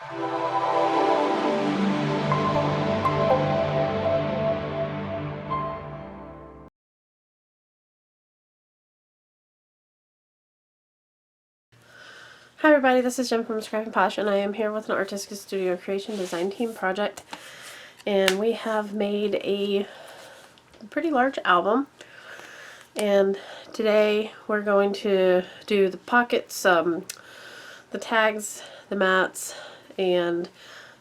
Hi everybody, this is Jen from Scrap and Posh, and I am here with an Artistic Studio Creation Design Team project. And we have made a pretty large album. And today we're going to do the pockets, the tags, the mats, and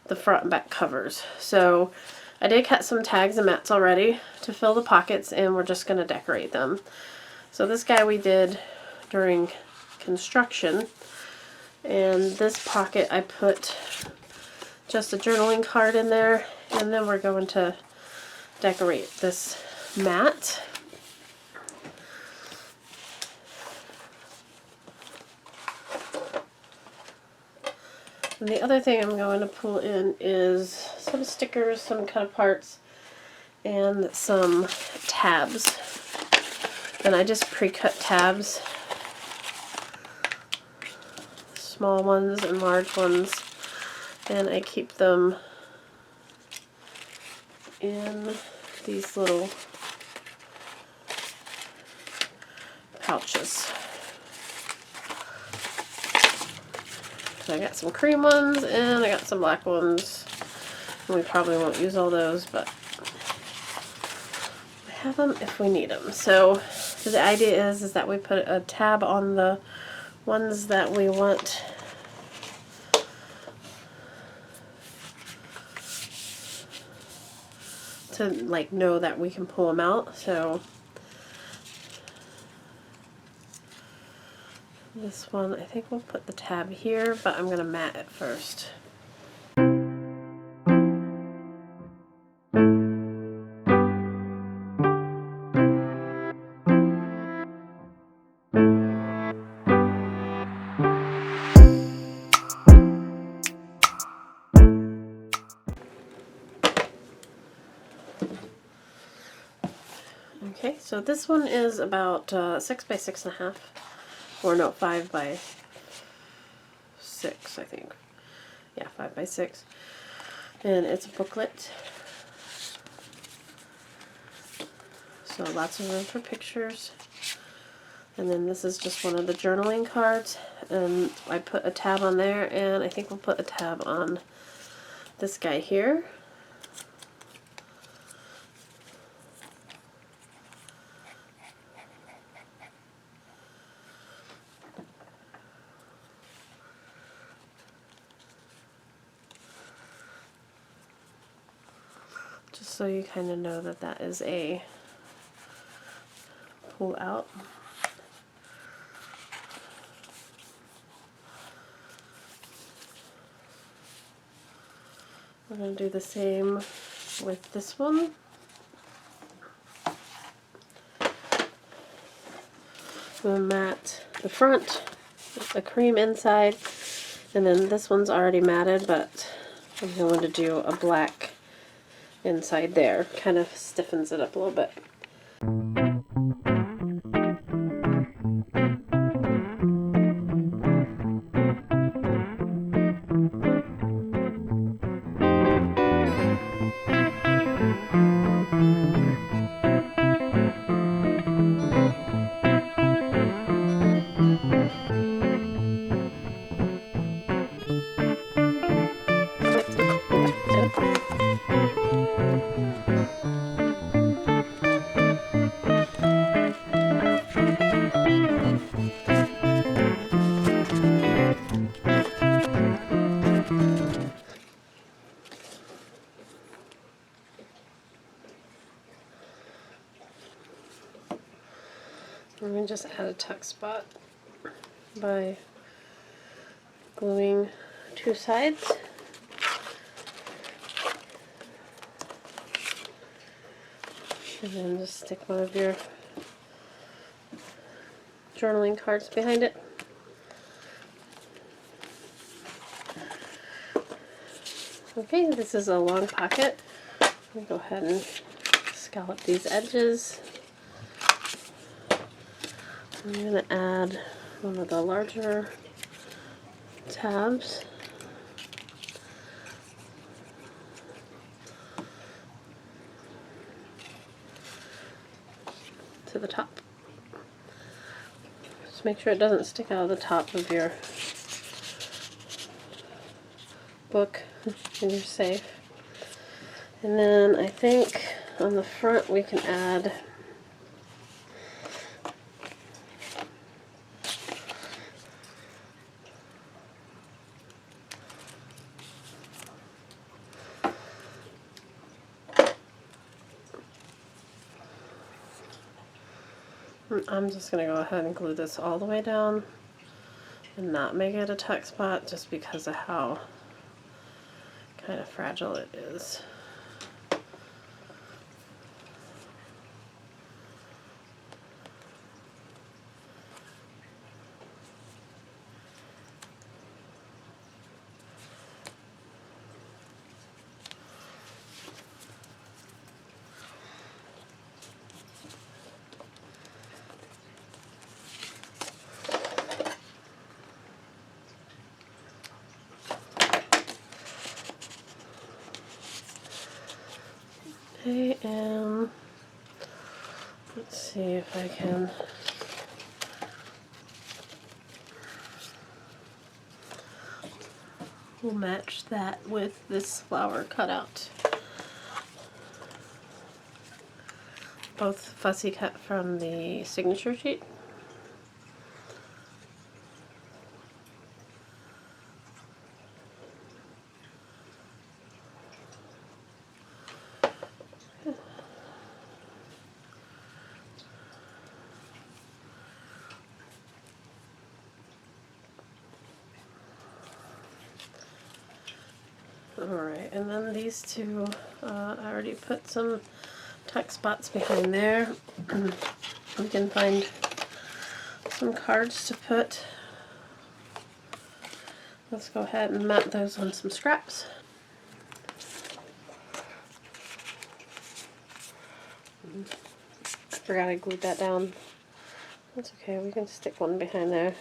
the front and back covers. So I did cut some tags and mats already to fill the pockets, and we're just going to decorate them. So this guy we did during construction. And this pocket I put just a journaling card in there, and then we're going to decorate this mat. And the other thing I'm going to pull in is some stickers, some cut parts, and some tabs. And I just pre-cut tabs, small ones and large ones, and I keep them in these little pouches. So I got some cream ones and I got some black ones. And we probably won't use all those, but I have them if we need them. So the idea is that we put a tab on the ones that we want to like know that we can pull them out. So this one, I think we'll put the tab here, but I'm going to mat it first. Okay, so this one is about 6 by 6.5, or no, 5 by 6, I think. Yeah, 5 by 6. And it's a booklet. So lots of room for pictures. And then this is just one of the journaling cards. And I put a tab on there, and I think we'll put a tab on this guy here. Just so you kind of know that that is a pull out. We're going to do the same with this one. We'll mat the front, the cream inside, and then this one's already matted, but I'm going to do a black inside there. Kind of stiffens it up a little bit. I'm going to just add a tuck spot by gluing two sides. And then just stick one of your journaling cards behind it. Okay, this is a long pocket. I'm going to go ahead and scallop these edges. I'm going to add one of the larger tabs. the top. Just make sure it doesn't stick out of the top of your book and you're safe. And then I think on the front we can add I'm just going to go ahead and glue this all the way down and not make it a tuck spot just because of how kind of fragile it is. Okay, and let's see if I can we'll match that with this flower cutout. Both fussy cut from the signature sheet. Alright, and then these two, I already put some tuck spots behind there. We can find some cards to put. Let's go ahead and mat those on some scraps. I forgot I glued that down. That's okay, we can stick one behind there.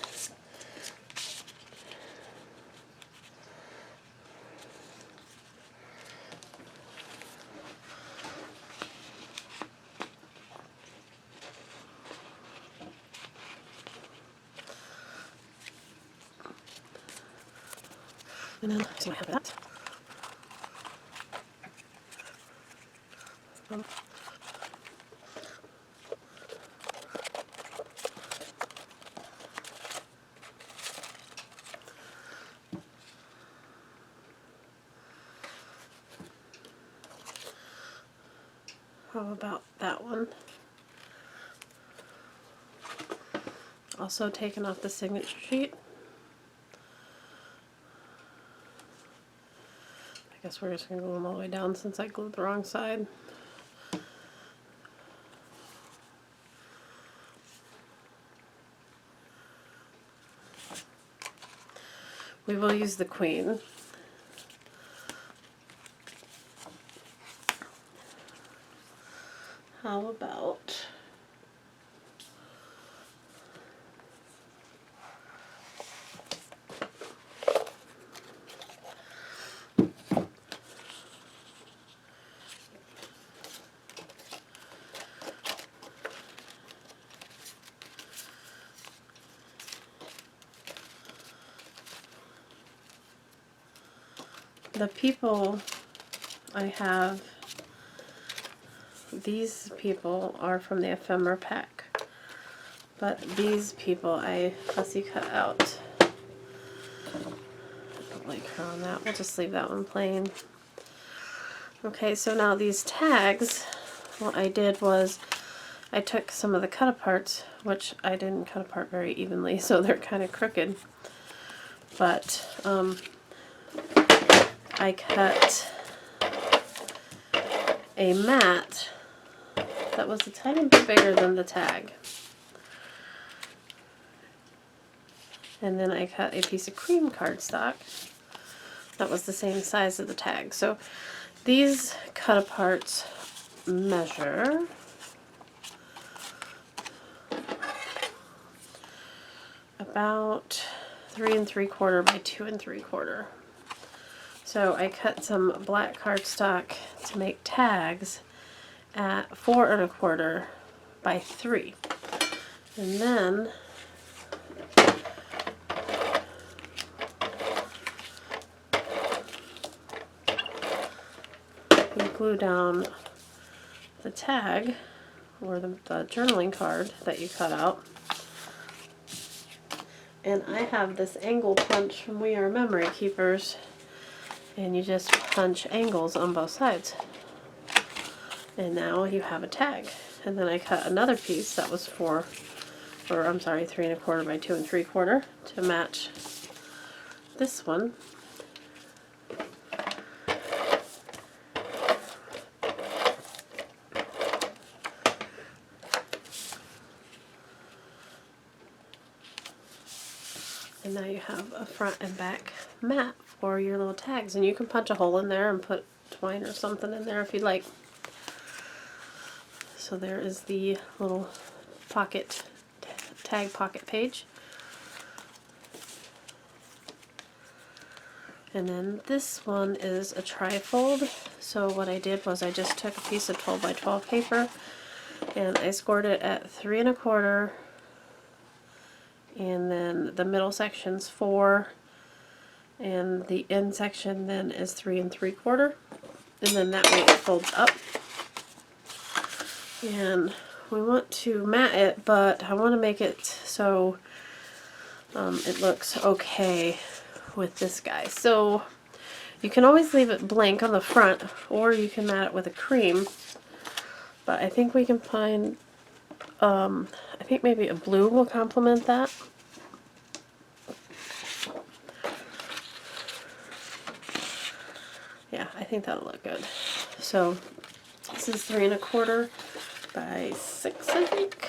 And then, so I have that. How about that one? Also taken off the signature sheet. I guess we're just going to glue them all the way down since I glued the wrong side. We will use the queen. How about the people I have? These people are from the ephemera pack, but these people I fussy cut out. I don't like her on that. We'll just leave that one plain. Okay, so now these tags, what I did was I took some of the cut aparts, which I didn't cut apart very evenly, so they're kind of crooked. But I cut a mat that was a tiny bit bigger than the tag. And then I cut a piece of cream cardstock that was the same size as the tag. So these cut aparts measure about 3 3/4 by 2 3/4. So I cut some black cardstock to make tags at 4 1/4 by 3. And then you glue down the tag or the journaling card that you cut out. And I have this angle punch from We Are Memory Keepers, and you just punch angles on both sides. And now you have a tag. And then I cut another piece that was 3 1/4 by 2 3/4 to match this one. And now you have a front and back mat for your little tags. And you can punch a hole in there and put twine or something in there if you'd like. So there is the little pocket, tag pocket page. And then this one is a trifold. So what I did was I just took a piece of 12 by 12 paper and I scored it at 3 1/4. And then the middle section's 4, and the end section then is 3 3/4, and then that way it folds up. And we want to mat it, but I want to make it so it looks okay with this guy. So you can always leave it blank on the front, or you can mat it with a cream. But I think we can find, I think maybe a blue will complement that. Yeah, I think that'll look good. So this is 3 1/4 by 6, I think.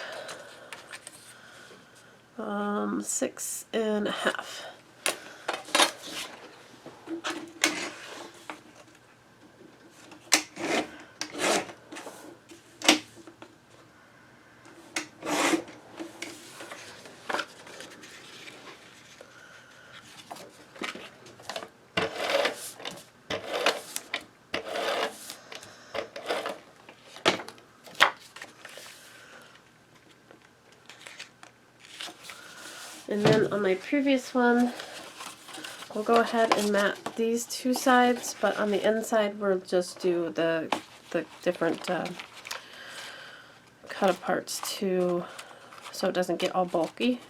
6 1/2. And then on my previous one, we'll go ahead and mat these 2 sides, but on the inside we'll just do the different cut aparts too, so it doesn't get all bulky.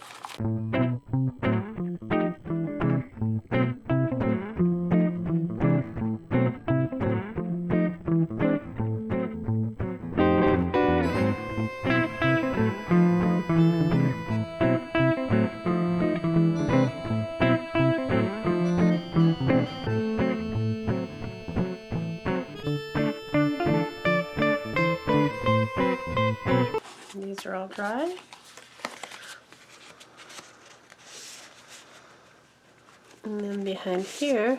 These are all dry. And then behind here,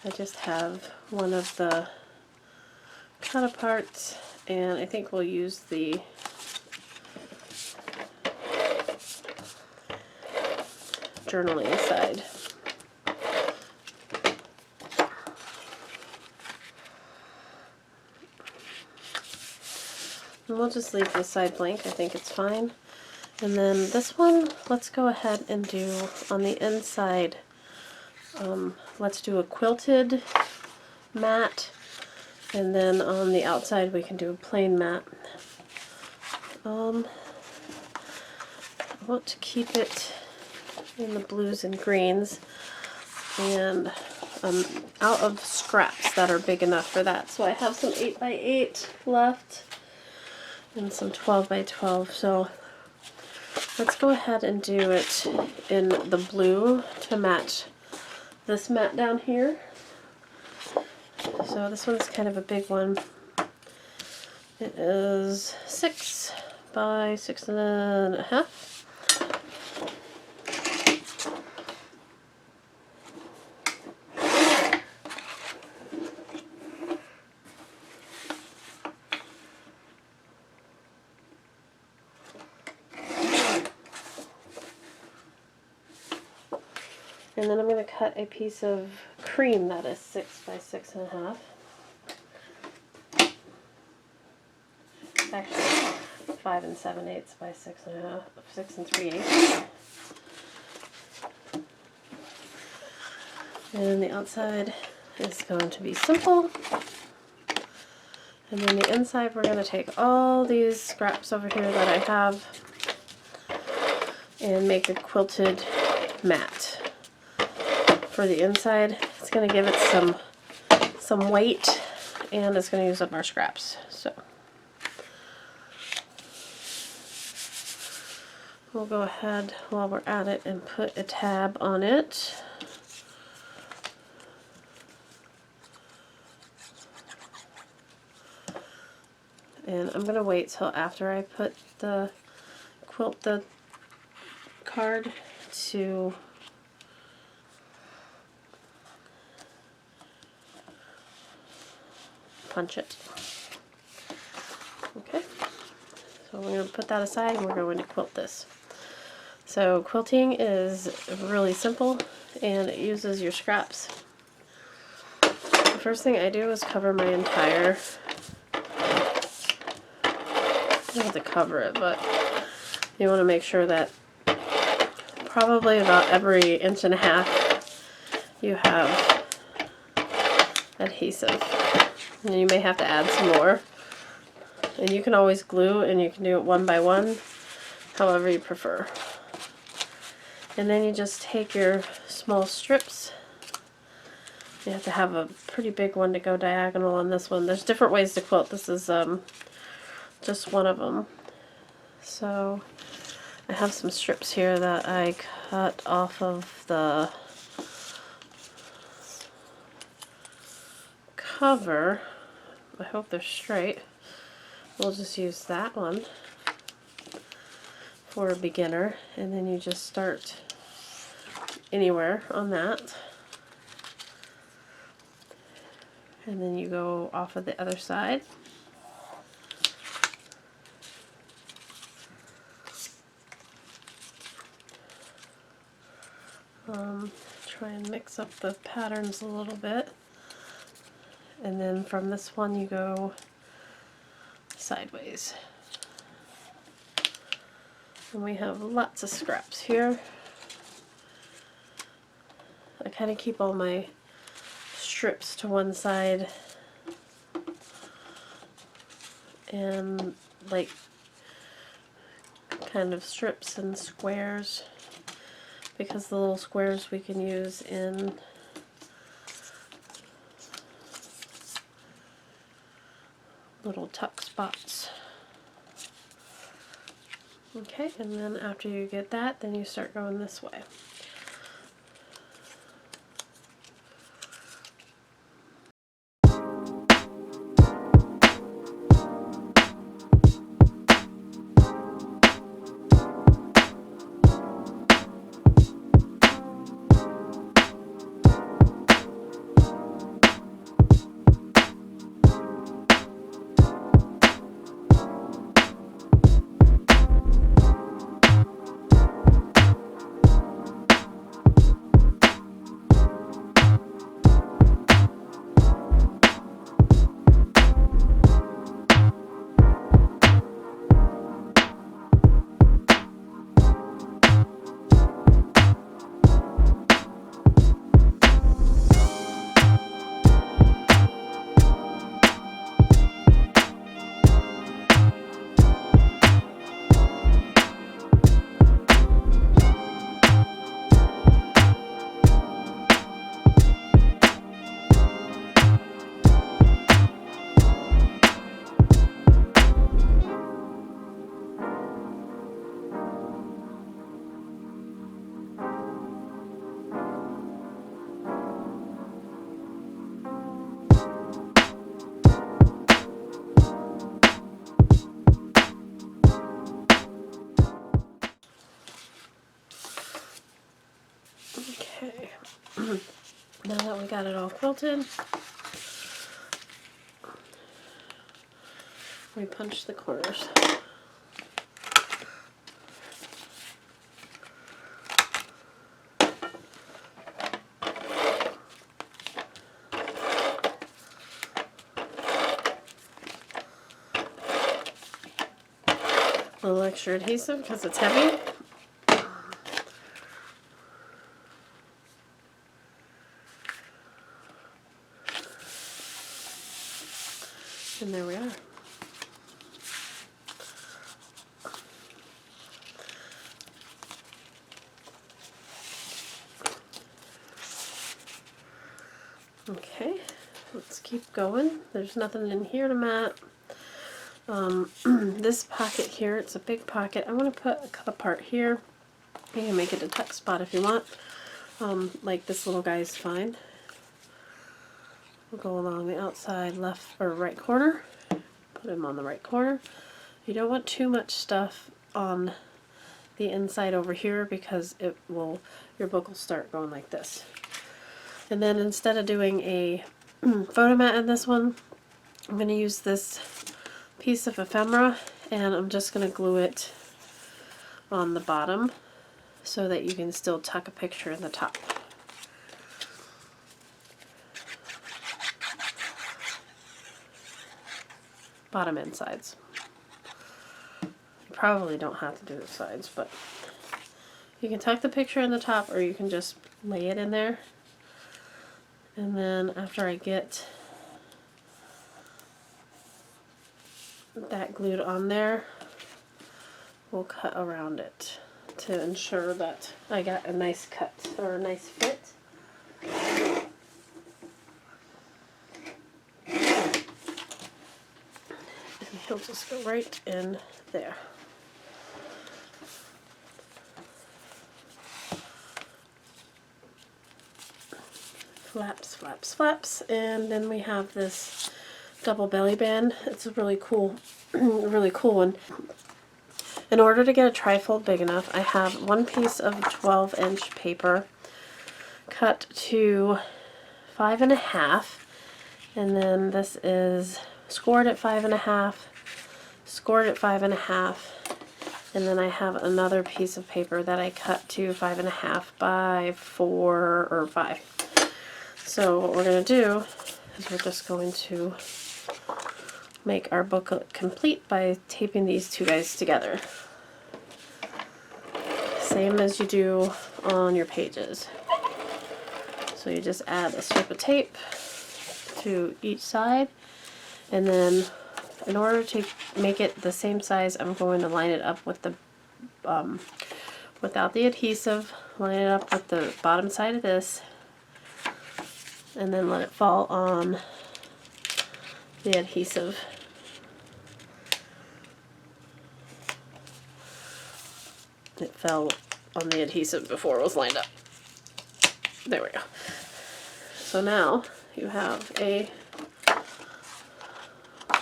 I just have one of the cut aparts, and I think we'll use the journaling side. And we'll just leave this side blank, I think it's fine. And then this one, let's go ahead and do on the inside, let's do a quilted mat, and then on the outside we can do a plain mat. I want to keep it in the blues and greens, and I'm out of scraps that are big enough for that. So I have some 8 by 8 left and some 12 by 12. So let's go ahead and do it in the blue to match this mat down here. So this one's kind of a big one. It is 6 by 6 1/2. And then I'm going to cut a piece of cream that is 6 by 6 1/2. Actually, 5 7/8 by 6 1/2, 6 3/8. And the outside is going to be simple. And then the inside, we're going to take all these scraps over here that I have and make a quilted mat. For the inside, it's going to give it some weight, and it's going to use up our scraps. So we'll go ahead while we're at it and put a tab on it. And I'm going to wait till after I put the card to punch it. Okay, so we're going to put that aside and we're going to quilt this. So quilting is really simple and it uses your scraps. The first thing I do is cover my entire, you don't have to cover it, but you want to make sure that probably about every 1.5 inches you have adhesive. And you may have to add some more. And you can always glue, and you can do it one by one, however you prefer. And then you just take your small strips. You have to have a pretty big one to go diagonal on this one. There's different ways to quilt. This is just one of them. So I have some strips here that I cut off of the cover. I hope they're straight. We'll just use that one for a beginner, and then you just start anywhere on that. And then you go off of the other side. Try and mix up the patterns a little bit. And then from this one you go sideways. And we have lots of scraps here. I kind of keep all my strips to one side and like kind of strips and squares, because the little squares we can use in little tuck spots. Okay, and then after you get that, then you start going this way. Okay, now that we got it all quilted, we punch the corners. A little extra adhesive because it's heavy. And there we are. Okay, let's keep going. There's nothing in here to mat. This pocket here, it's a big pocket. I want to put a cut apart here. You can make it a tuck spot if you want. Like this little guy is fine. We'll go along the outside left or right corner. Put him on the right corner. You don't want too much stuff on the inside over here because your book will start going like this. And then instead of doing a photo mat in this one, I'm going to use this piece of ephemera and I'm just going to glue it on the bottom so that you can still tuck a picture in the top. Bottom and sides. You probably don't have to do the sides, but you can tuck the picture in the top or you can just lay it in there. And then after I get that glued on there, we'll cut around it to ensure that I got a nice cut or a nice fit. And he'll just go right in there. Flaps, flaps, flaps, and then we have this double belly band. It's a really cool one. In order to get a trifold big enough, I have one piece of 12-inch paper cut to 5.5, and then this is scored at 5.5, scored at 5.5, and then I have another piece of paper that I cut to 5.5 by 4 or 5. So what we're going to do is we're just going to make our booklet complete by taping these two guys together. Same as you do on your pages. So you just add a strip of tape to each side, and then in order to make it the same size, I'm going to line it up with the without the adhesive, line it up with the bottom side of this, and then let it fall on the adhesive. It fell on the adhesive before it was lined up. There we go. So now you have a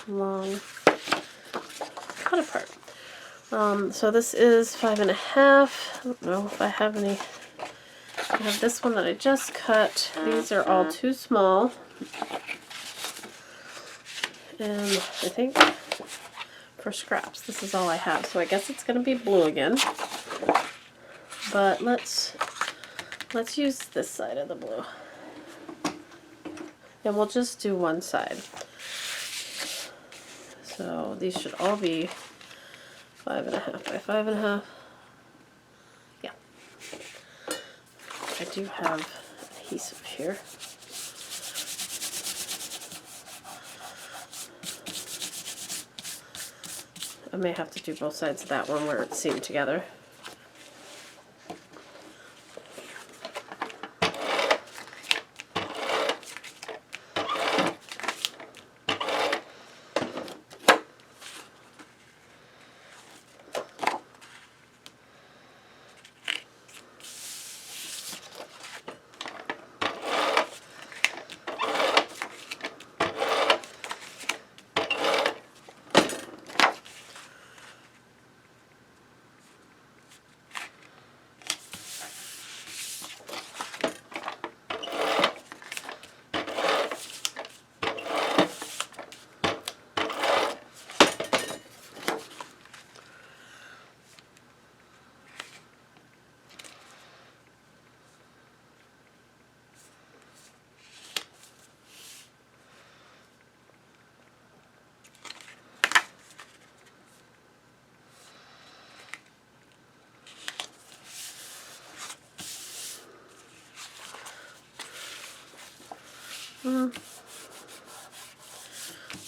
long cut apart. So this is 5.5. I don't know if I have any. I have this one that I just cut. These are all too small. And I think for scraps, this is all I have. So I guess it's going to be blue again. But let's use this side of the blue. And we'll just do one side. So these should all be 5.5 by 5.5. Yeah. I do have adhesive here. I may have to do both sides of that one where it's seamed together.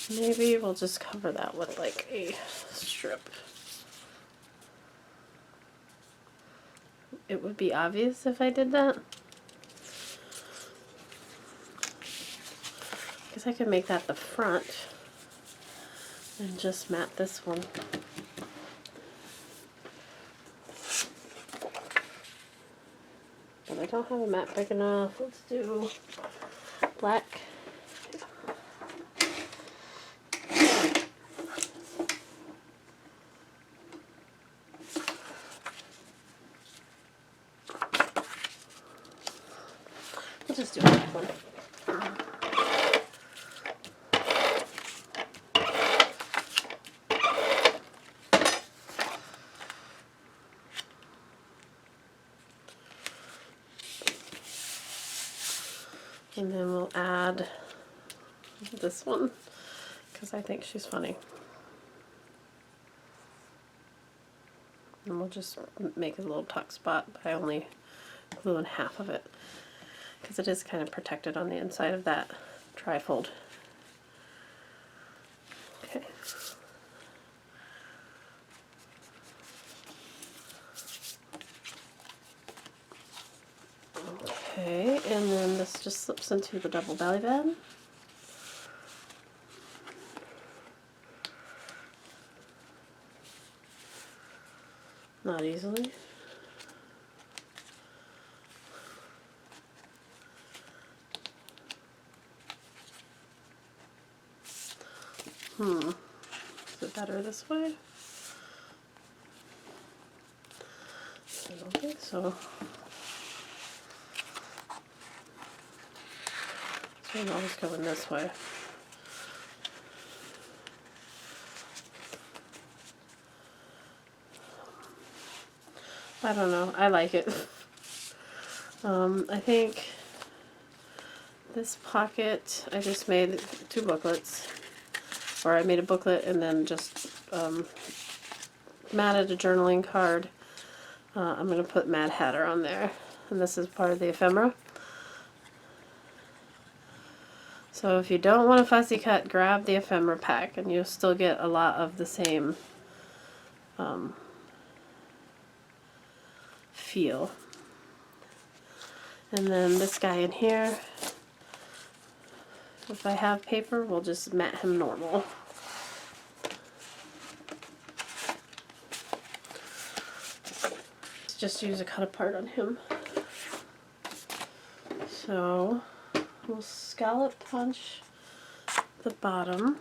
Maybe we'll just cover that with like a strip. It would be obvious if I did that. I guess I could make that the front and just mat this one. But I don't have a mat big enough. Let's do black. We'll just do a black one. And then we'll add this one because I think she's funny. And we'll just make a little tuck spot by only gluing half of it because it is kind of protected on the inside of that trifold. Okay. Okay, and then this just slips into the double belly band. Not easily. Is it better this way? I don't think so. So I'm always going this way. I don't know. I like it. I think this pocket, I just made 2 booklets. Or I made a booklet and then just matted a journaling card. I'm going to put Mad Hatter on there. And this is part of the ephemera. So if you don't want a fussy cut, grab the ephemera pack and you'll still get a lot of the same feel. And then this guy in here, if I have paper, we'll just mat him normal. Let's just use a cut apart on him. So we'll scallop punch the bottom.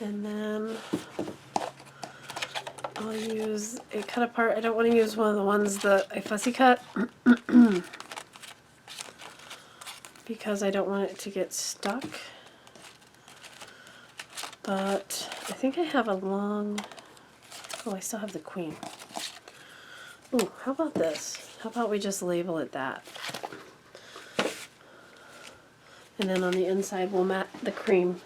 And then I'll use a cut apart. I don't want to use one of the ones that I fussy cut because I don't want it to get stuck. But I think I have a long, oh, I still have the queen. Ooh, how about this? How about we just label it that? And then on the inside we'll mat the cream.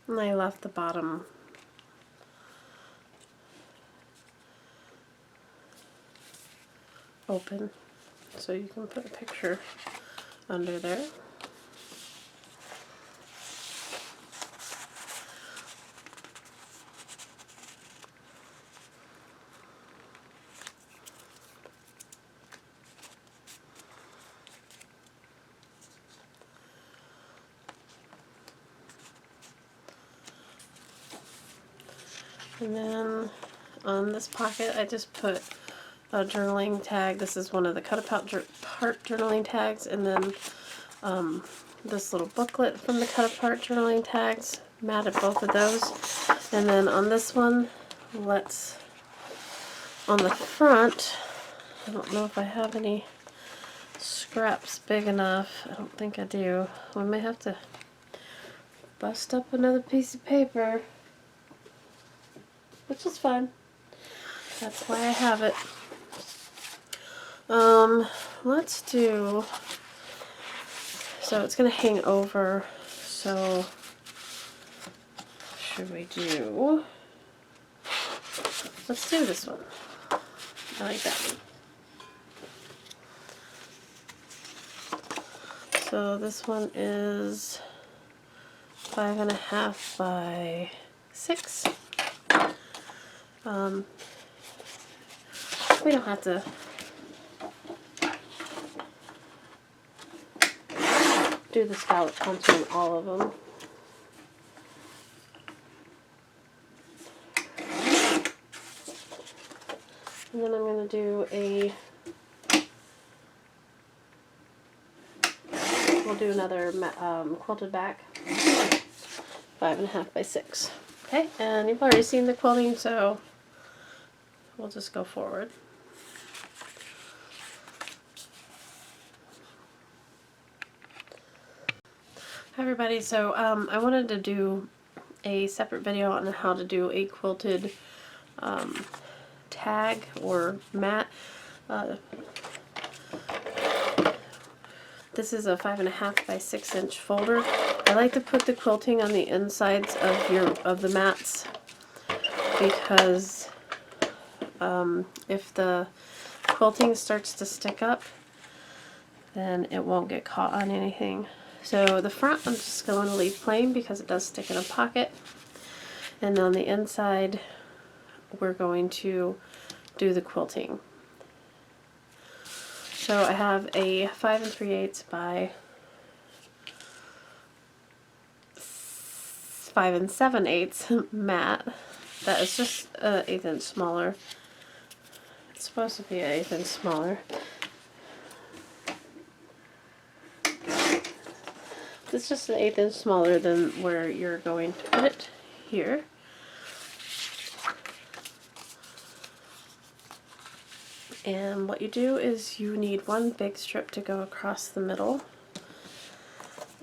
And I left the bottom open so you can put a picture under there. And then on this pocket I just put a journaling tag. This is one of the cut apart journaling tags, and then this little booklet from the cut apart journaling tags. Matted both of those. And then on this one, on the front, I don't know if I have any scraps big enough. I don't think I do. We may have to bust up another piece of paper, which is fun. That's why I have it. Let's do, so it's going to hang over, so should we do, let's do this one. I like that one. So this one is 5.5 by 6. We don't have to do the scallop punch on all of them. And then I'm going to do we'll do another quilted back, 5.5 by 6. Okay, and you've already seen the quilting, so we'll just go forward. Hi everybody, so I wanted to do a separate video on how to do a quilted tag or mat. This is a 5.5 by 6 inch folder. I like to put the quilting on the insides of the mats because if the quilting starts to stick up, then it won't get caught on anything. So the front I'm just going to leave plain because it does stick in a pocket, and on the inside we're going to do the quilting. So I have a 5 3/8 by 5 7/8 mat that is just an 1/8 inch smaller. It's supposed to be an 1/8 inch smaller. It's just an 1/8 inch smaller than where you're going to put it here. And what you do is you need one big strip to go across the middle.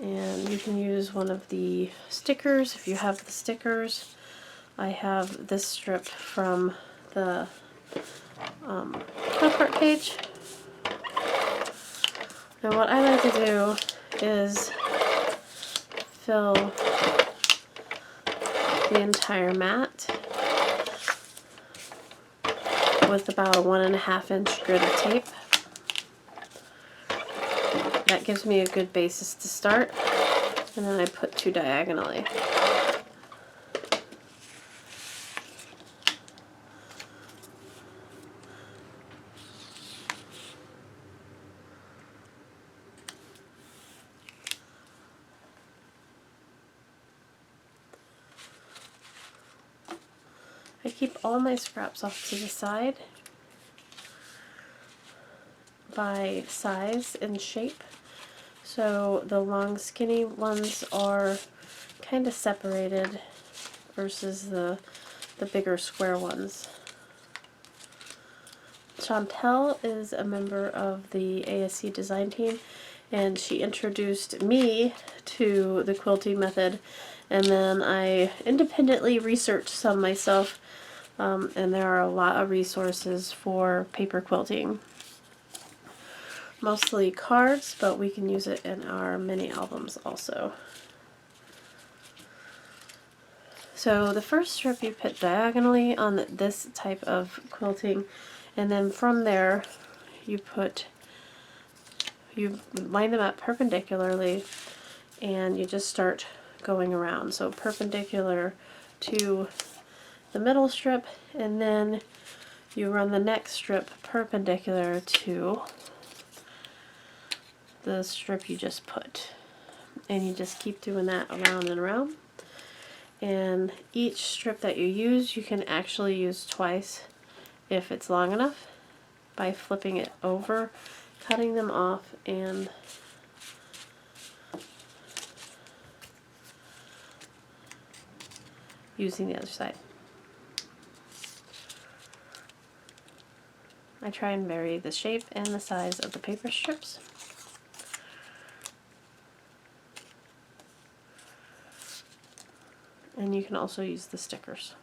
And you can use one of the stickers if you have the stickers. I have this strip from the card page. And what I like to do is fill the entire mat with about a 1.5 inch grit of tape. That gives me a good basis to start, and then I put 2 diagonally. I keep all my scraps off to the side by size and shape. So the long skinny ones are kind of separated versus the bigger square ones. Chantel is a member of the ASC design team, and she introduced me to the quilting method, and then I independently researched some myself, and there are a lot of resources for paper quilting. Mostly cards, but we can use it in our mini albums also. So the first strip you put diagonally on this type of quilting, and then from there you line them up perpendicularly, and you just start going around. So perpendicular to the middle strip, and then you run the next strip perpendicular to the strip you just put, and you just keep doing that around and around. And each strip that you use, you can actually use twice if it's long enough by flipping it over, cutting them off, and using the other side. I try and vary the shape and the size of the paper strips. And you can also use the stickers.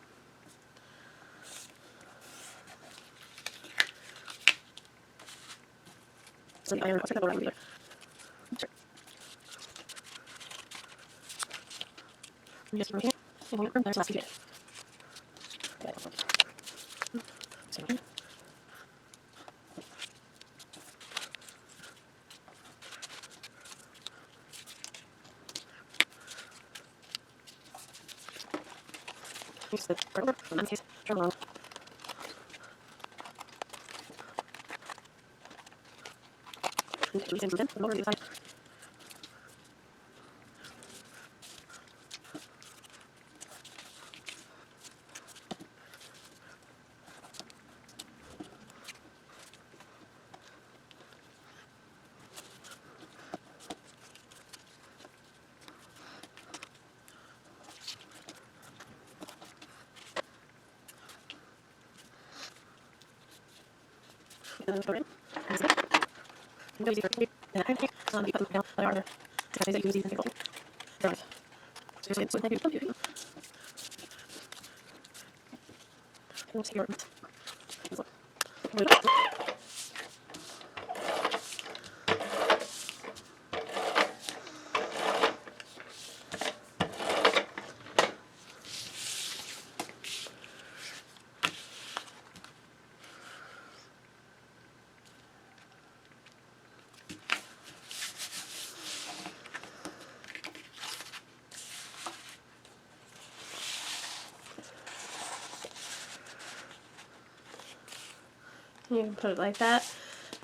You can put it like that.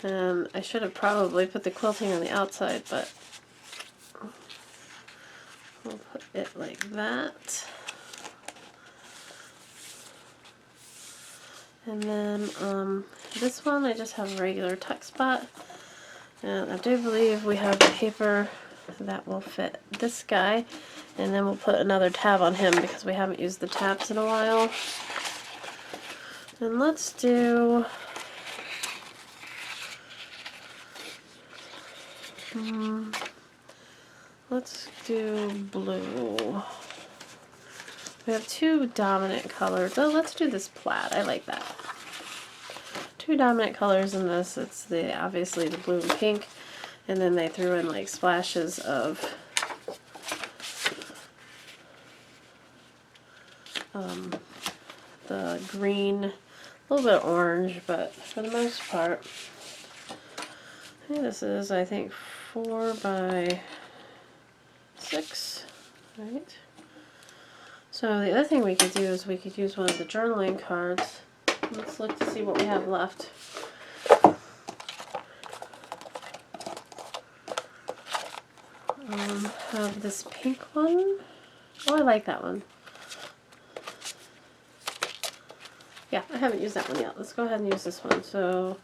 I should have probably put the quilting on the outside, but we'll put it like that. And then this one I just have a regular tuck spot. And I do believe we have paper that will fit this guy. And then we'll put another tab on him because we haven't used the tabs in a while. And let's do blue. We have two dominant colors. Oh, let's do this plaid. I like that. Two dominant colors in this. It's obviously the blue and pink, and then they threw in like splashes of the green, a little bit of orange, but for the most part, this is, I think, 4 by 6, right? So the other thing we could do is we could use one of the journaling cards. Let's look to see what we have left. Have this pink one. Oh, I like that one. Yeah, I haven't used that one yet. Let's go ahead and use this one. So,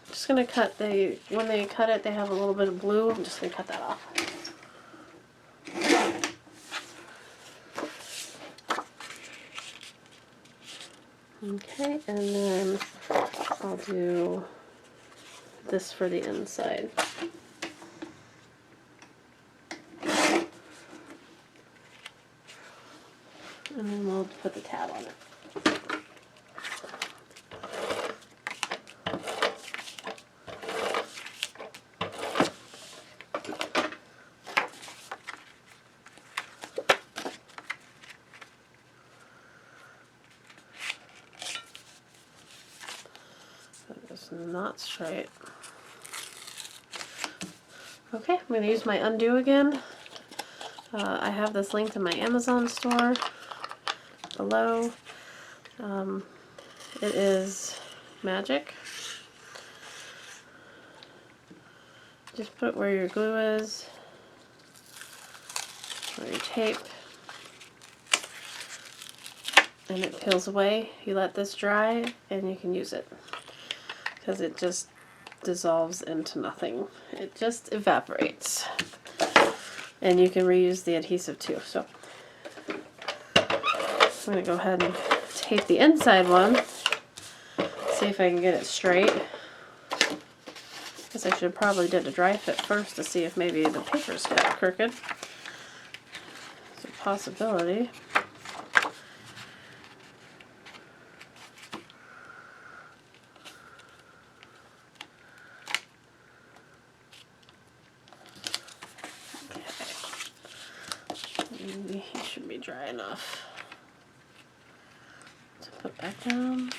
just gonna cut when they cut it, they have a little bit of blue. I'm just gonna cut that off. Okay, and then I'll do this for the inside. And then we'll put the tab on it. It's not straight. Okay, I'm going to use my undo again. I have this linked in my Amazon store below. It is magic. Just put it where your glue is, or your tape, and it peels away. You let this dry and you can use it because it just dissolves into nothing. It just evaporates. And you can reuse the adhesive too. So I'm going to go ahead and tape the inside one See if I can get it straight. Guess I should have probably did a dry fit first to see if maybe the paper's cut crooked. It's a possibility. Maybe he should be dry enough to put back down.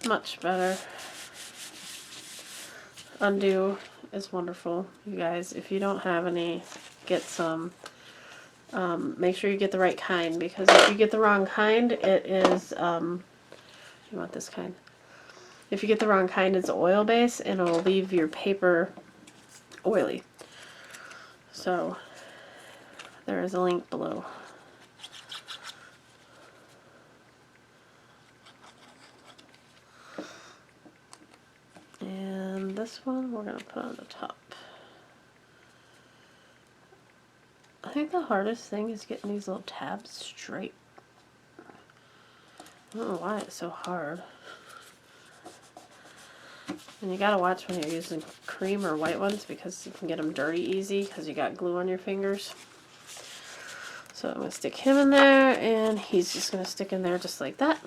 Much better. Undo is wonderful, you guys. If you don't have any, get some. Make sure you get the right kind, because if you get the wrong kind, it is, you want this kind. If you get the wrong kind, it's oil base and it'll leave your paper oily. So there is a link below. And this one we're going to put on the top. I think the hardest thing is getting these little tabs straight. I don't know why it's so hard. And you gotta watch when you're using cream or white ones, because you can get them dirty easy because you got glue on your fingers. So I'm going to stick him in there, and he's just going to stick in there just like that.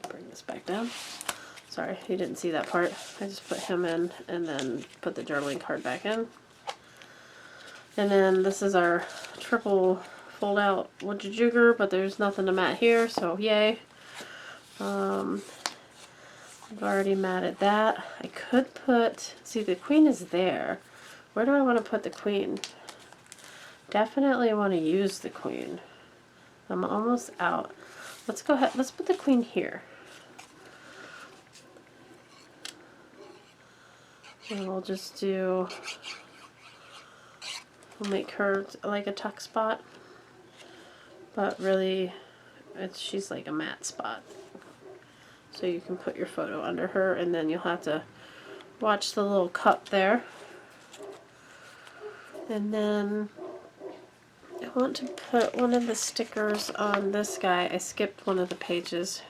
Bring this back down. Sorry, you didn't see that part. I just put him in and then put the journaling card back in. And then this is our triple fold out wood jigger, but there's nothing to mat here, so yay. I've already matted that. I could put, see, the queen is there. Where do I want to put the queen? Definitely want to use the queen. I'm almost out. Let's go ahead, let's put the queen here. And we'll just do, we'll make her like a tuck spot, but really she's like a matte spot. So you can put your photo under her, and then you'll have to watch the little cup there. And then I want to put one of the stickers on this guy. I skipped one of the pages.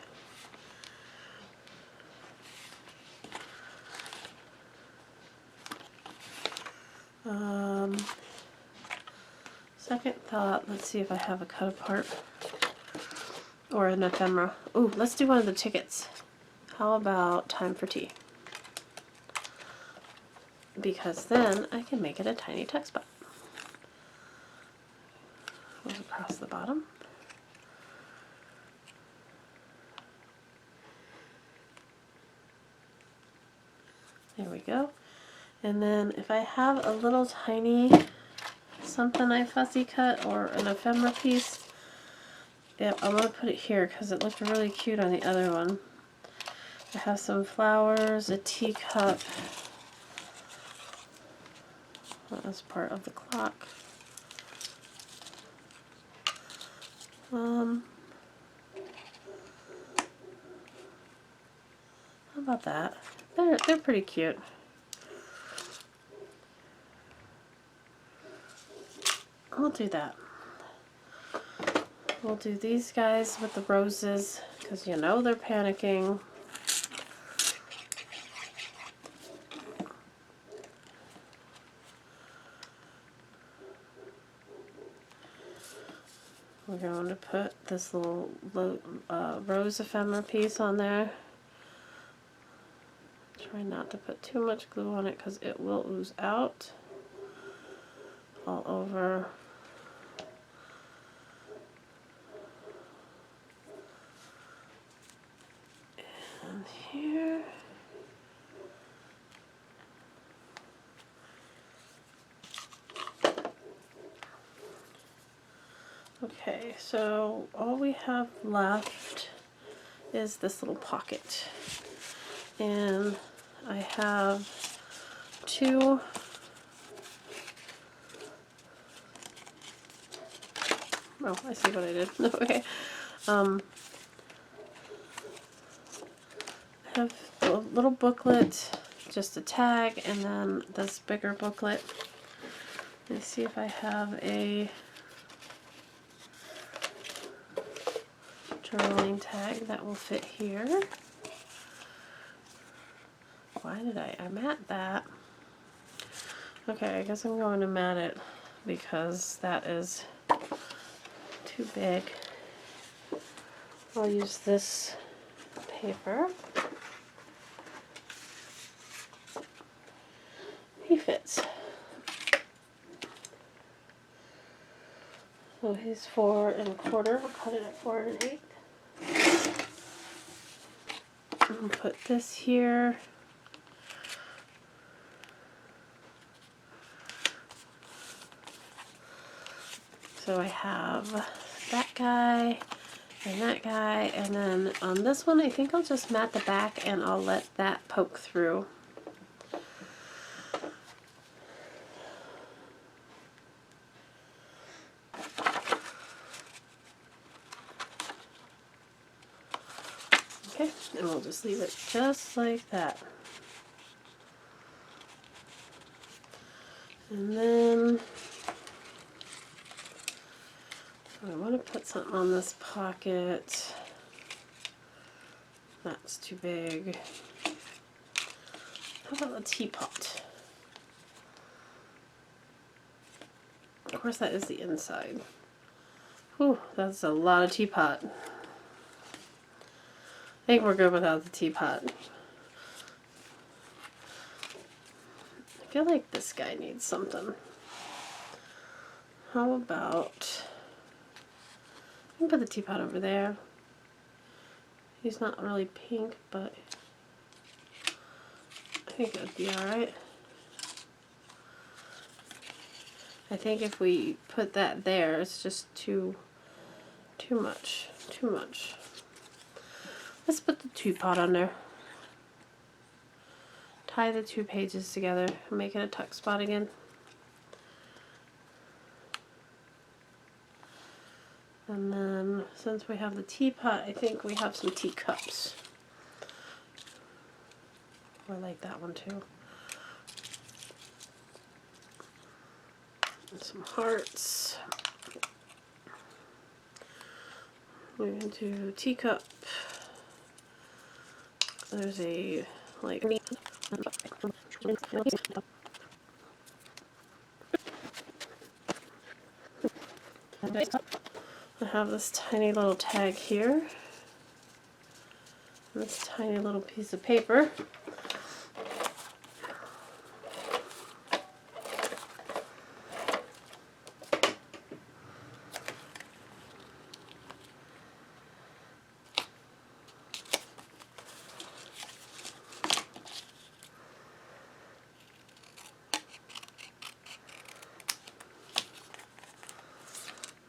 Second thought, let's see if I have a cut apart or an ephemera. Ooh, let's do one of the tickets. How about time for tea? Because then I can make it a tiny tuck spot. Goes across the bottom. There we go. And then if I have a little tiny something I fussy cut or an ephemera piece, yeah, I'm going to put it here because it looked really cute on the other one. I have some flowers, a teacup. That was part of the clock. How about that? They're pretty cute. I'll do that. We'll do these guys with the roses because you know they're panicking. We're going to put this little rose ephemera piece on there. Try not to put too much glue on it because it will ooze out all over. And here. Okay, so all we have left is this little pocket. And I have two oh, I see what I did. Okay. I have a little booklet, just a tag, and then this bigger booklet. Let me see if I have a journaling tag that will fit here. Why did I mat that? Okay, I guess I'm going to mat it because that is too big. I'll use this paper. He fits. So he's 4 1/4. We'll cut it at 4 1/8. I'll put this here. So I have that guy and that guy, and then on this one I think I'll just mat the back and I'll let that poke through. Okay, and we'll just leave it just like that. And then I want to put something on this pocket. That's too big. How about a teapot? Of course, that is the inside. Whew, that's a lot of teapot. I think we're good without the teapot. I feel like this guy needs something. How about... I can put the teapot over there. He's not really pink, but I think it would be alright. I think if we put that there, it's just too much. Let's put the teapot on there. Tie the 2 pages together and make it a tuck spot again. And then, since we have the teapot, I think we have some teacups. I like that one too. And some hearts. We're going to do teacup. There's a, like... I have this tiny little tag here, and this tiny little piece of paper.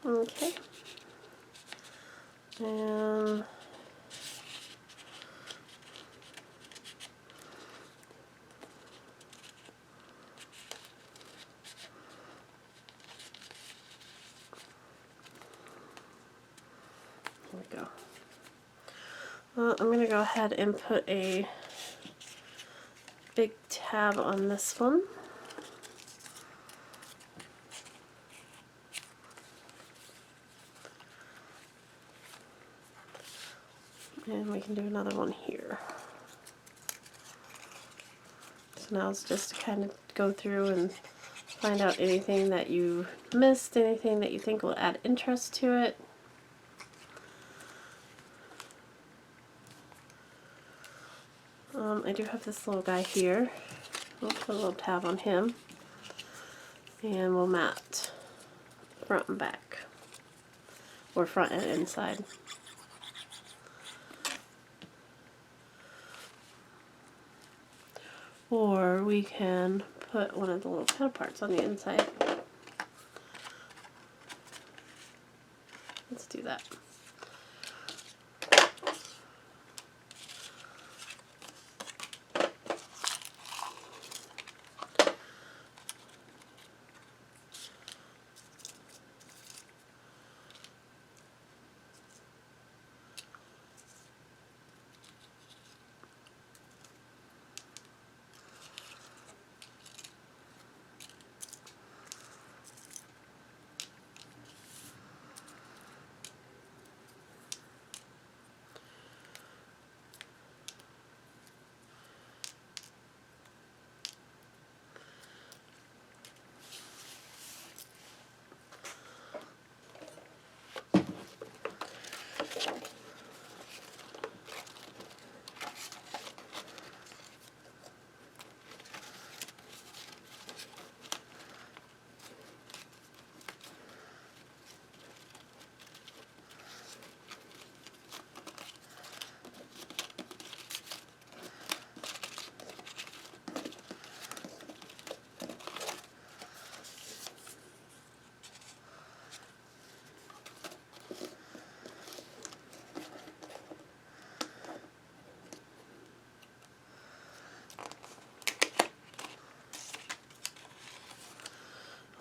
Okay. And there we go. I'm going to go ahead and put a big tab on this one. And we can do another one here. So now it's just to kind of go through and find out anything that you missed, anything that you think will add interest to it. I do have this little guy here. We'll put a little tab on him. And we'll mat front and back. Or front and inside. Or we can put one of the little cut parts on the inside. Let's do that.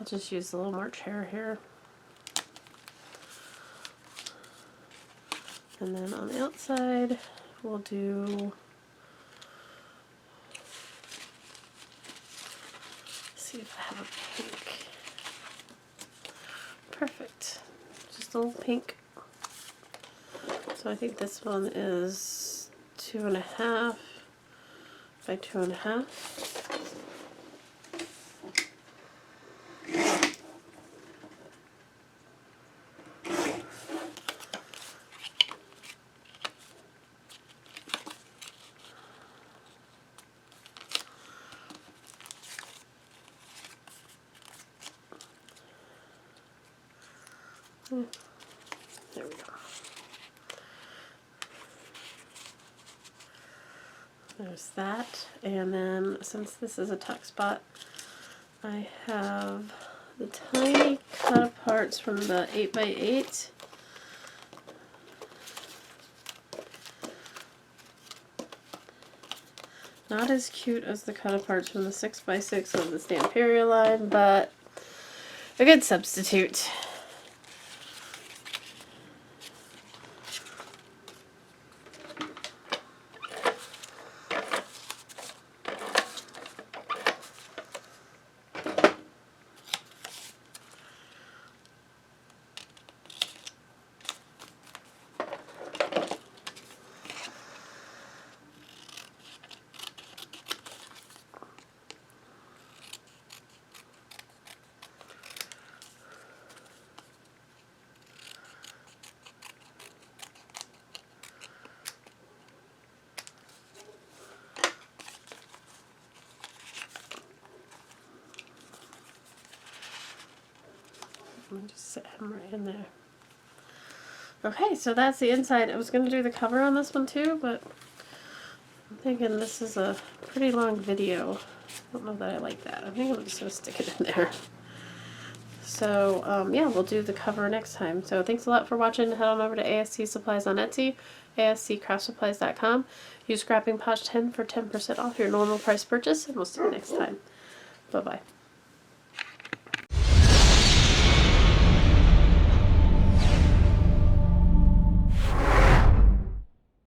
just use a little more chair here. And then on the outside, we'll do, see if I have a pink. Perfect. Just a little pink. So I think this one is 2.5 by 2.5. There we go. There's that. And then since this is a tuck spot, I have the tiny cut aparts from the 8x8. Not as cute as the cut aparts from the 6x6 of the Stamperia line, but a good substitute. Let me just set him right in there. Okay, so that's the inside. I was going to do the cover on this one too, but I'm thinking this is a pretty long video. I don't know that I like that. I think I'm just going to stick it in there. So, yeah, we'll do the cover next time. So thanks a lot for watching. Head on over to ASC Supplies on Etsy, asccraftsupplies.com. Use Scrapping Posh 10 for 10% off your normal price purchase, and we'll see you next time. Bye-bye.